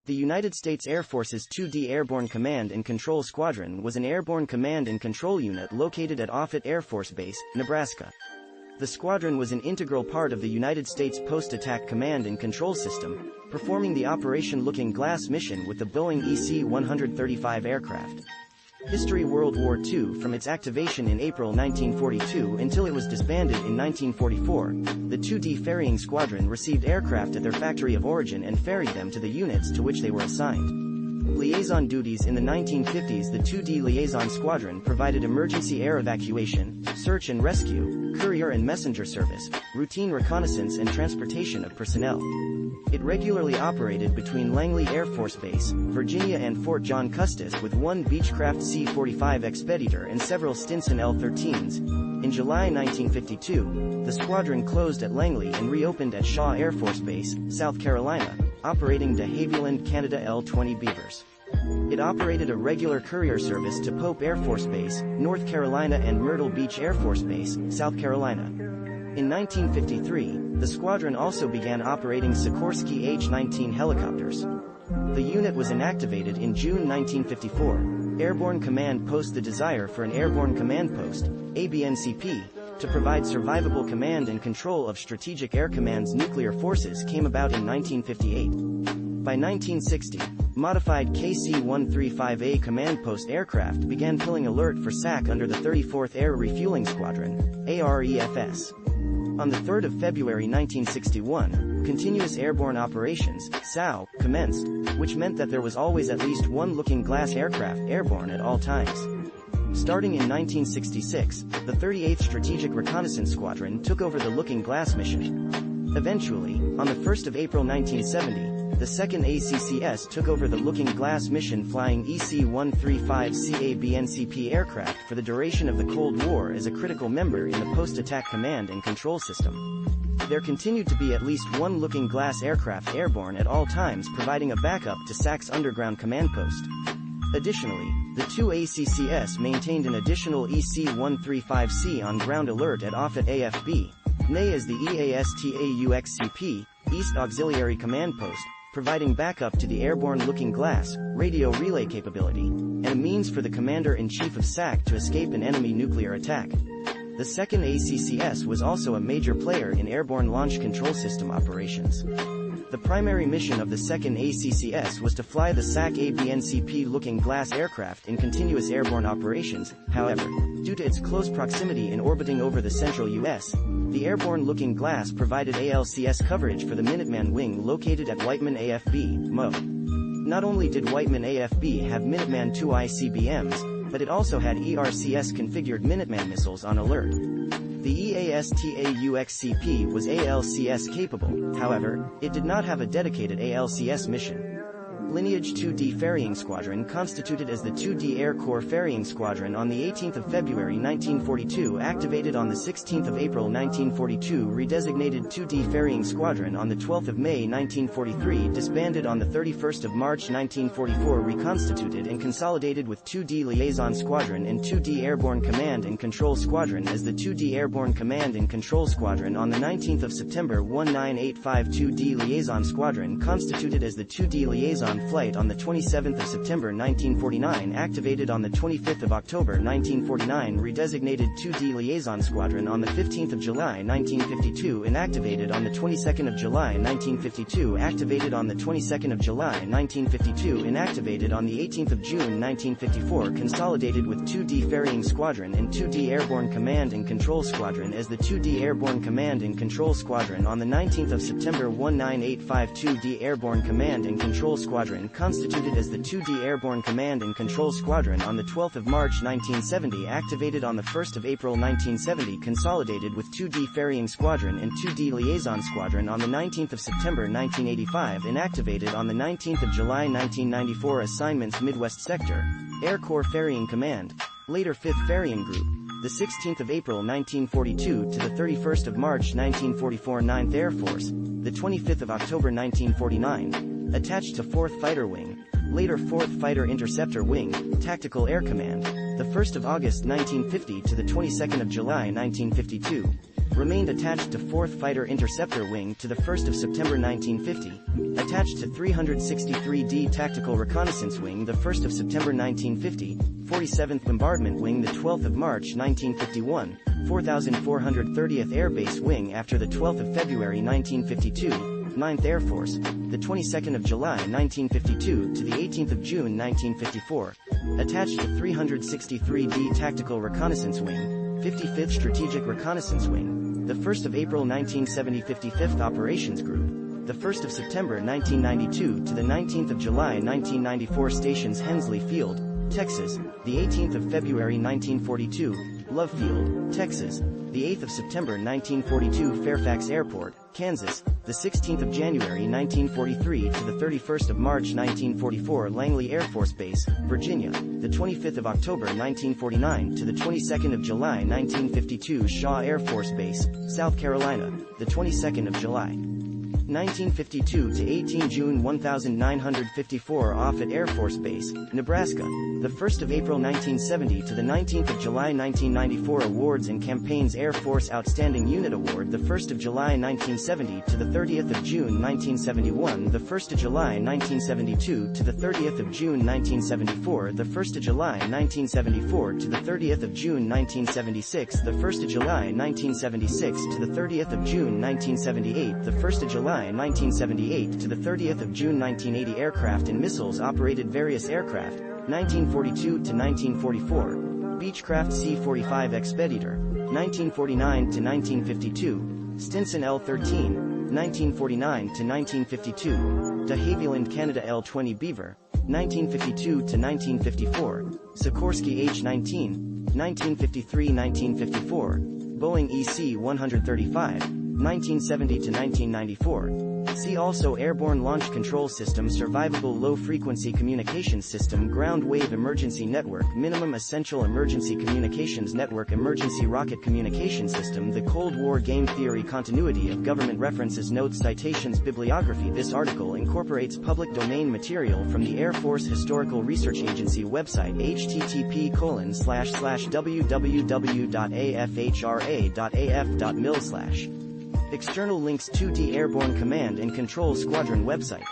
The United States Air Force's 2D Airborne Command and Control Squadron was an airborne command and control unit located at Offutt Air Force Base, Nebraska. The squadron was an integral part of the United States Post-Attack Command and Control System, performing the Operation Looking Glass mission with the Boeing EC-135 aircraft. History: World War II. From its activation in April 1942 until it was disbanded in 1944, the 2D Ferrying Squadron received aircraft at their factory of origin and ferried them to the units to which they were assigned. Liaison duties: in the 1950s, the 2D Liaison Squadron provided emergency air evacuation, search and rescue, courier and messenger service, routine reconnaissance and transportation of personnel. It regularly operated between Langley Air Force Base, Virginia and Fort John Custis with one Beechcraft C-45 Expeditor and several Stinson L-13s. In July 1952, the squadron closed at Langley and reopened at Shaw Air Force Base, South Carolina, operating de Havilland Canada L-20 Beavers. It operated a regular courier service to Pope Air Force Base, North Carolina and Myrtle Beach Air Force Base, South Carolina. In 1953, the squadron also began operating Sikorsky H-19 helicopters. The unit was inactivated in June 1954. Airborne Command Post: the desire for an Airborne Command Post, ABNCP, to provide survivable command and control of Strategic Air Command's nuclear forces came about in 1958. By 1960, modified KC-135A command post aircraft began filling alert for SAC under the 34th Air Refueling Squadron, AREFS. On the 3rd of February 1961, Continuous Airborne Operations, SAO, commenced, which meant that there was always at least one Looking Glass aircraft airborne at all times. Starting in 1966, the 38th Strategic Reconnaissance Squadron took over the Looking Glass mission. Eventually, on the 1st of April 1970, the 2nd ACCS took over the Looking Glass mission, flying EC-135C ABNCP aircraft for the duration of the Cold War as a critical member in the Post-Attack Command and Control System. There continued to be at least one Looking Glass aircraft airborne at all times, providing a backup to SAC's underground command post. Additionally, the two ACCS maintained an additional EC-135C on ground alert at Offutt AFB, NA as the EASTAUXCP, East Auxiliary Command Post, providing backup to the airborne Looking Glass, radio relay capability, and a means for the Commander-in-Chief of SAC to escape an enemy nuclear attack. The 2nd ACCS was also a major player in airborne launch control system operations. The primary mission of the 2nd ACCS was to fly the SAC ABNCP Looking Glass aircraft in continuous airborne operations. However, due to its close proximity in orbiting over the central U.S., the airborne Looking Glass provided ALCS coverage for the Minuteman Wing located at Whiteman AFB, MO. Not only did Whiteman AFB have Minuteman II ICBMs, but it also had ERCS-configured Minuteman missiles on alert. The EASTAUXCP was ALCS capable, however, it did not have a dedicated ALCS mission. Lineage 2D Ferrying Squadron, constituted as the 2D Air Corps Ferrying Squadron on the 18th of February 1942, activated on the 16th of April 1942, redesignated 2D Ferrying Squadron on the 12th of May 1943, disbanded on the 31st of March 1944, reconstituted and consolidated with 2D Liaison Squadron and 2D Airborne Command and Control Squadron as the 2D Airborne Command and Control Squadron on the 19th of September 1985. 2D Liaison Squadron, constituted as the 2D Liaison Flight on the 27th of September 1949, activated on the 25th of October 1949, redesignated 2D Liaison Squadron on the 15th of July 1952, inactivated on the 22nd of July 1952, activated on the 22nd of July 1952, inactivated on the 18th of June 1954, consolidated with 2D Ferrying Squadron and 2D Airborne Command and Control Squadron as the 2D Airborne Command and Control Squadron on the 19th of September 1985. 2D Airborne Command and Control Squadron, constituted as the 2D Airborne Command and Control Squadron on the 12th of March 1970, activated on the 1st of April 1970, consolidated with 2D Ferrying Squadron and 2D Liaison Squadron on the 19th of September 1985, inactivated on the 19th of July 1994. Assignments: Midwest Sector, Air Corps Ferrying Command, later 5th Ferrying Group, the 16th of April 1942 to the 31st of March 1944. 9th Air Force, the 25th of October 1949, attached to 4th Fighter Wing, later 4th Fighter Interceptor Wing, Tactical Air Command, the 1st of August 1950 to the 22nd of July 1952. Remained attached to 4th Fighter Interceptor Wing to the 1st of September 1950. Attached to 363d Tactical Reconnaissance Wing the 1st of September 1950. 47th Bombardment Wing the 12th of March 1951. 4430th Air Base Wing after the 12th of February 1952. 9th Air Force, the 22nd of July 1952 to the 18th of June 1954. Attached to 363d Tactical Reconnaissance Wing, 55th Strategic Reconnaissance Wing, the 1st of April 1970 55th Operations Group, the 1st of September 1992 to the 19th of July 1994 Stations Hensley Field, Texas, the 18th of February 1942, Love Field, Texas, the 8th of September 1942 Fairfax Airport, Kansas, the 16th of January 1943 to the 31st of March 1944 Langley Air Force Base, Virginia, the 25th of October 1949 to the 22nd of July 1952 Shaw Air Force Base, South Carolina, the 22nd of July 1952 to 18 June 1954 Offutt Air Force Base, Nebraska, the 1st of April 1970 to the 19th of July 1994 Awards and Campaigns Air Force Outstanding Unit Award the 1st of July 1970 to the 30th of June 1971 the 1st of July 1972 to the 30th of June 1974 the 1st of July 1974 to the 30th of June 1976 the 1st of July 1976 to the 30th of June 1978 the 1st of July 1978 to the 30th of June 1980 Aircraft and Missiles Operated Various Aircraft, 1942 to 1944, Beechcraft C-45 Expeditor, 1949 to 1952, Stinson L-13, 1949 to 1952, de Havilland Canada L-20 Beaver, 1952 to 1954, Sikorsky H-19, 1953-1954, Boeing EC-135, 1970 to 1994. See also Airborne Launch Control System Survivable Low Frequency Communications System Ground Wave Emergency Network Minimum Essential Emergency Communications Network Emergency Rocket Communication System The Cold War Game Theory Continuity of Government References Notes Citations Bibliography This article incorporates public domain material from the Air Force Historical Research Agency website http://www.afhra.af.mil/ External links 2D Airborne Command and Control Squadron website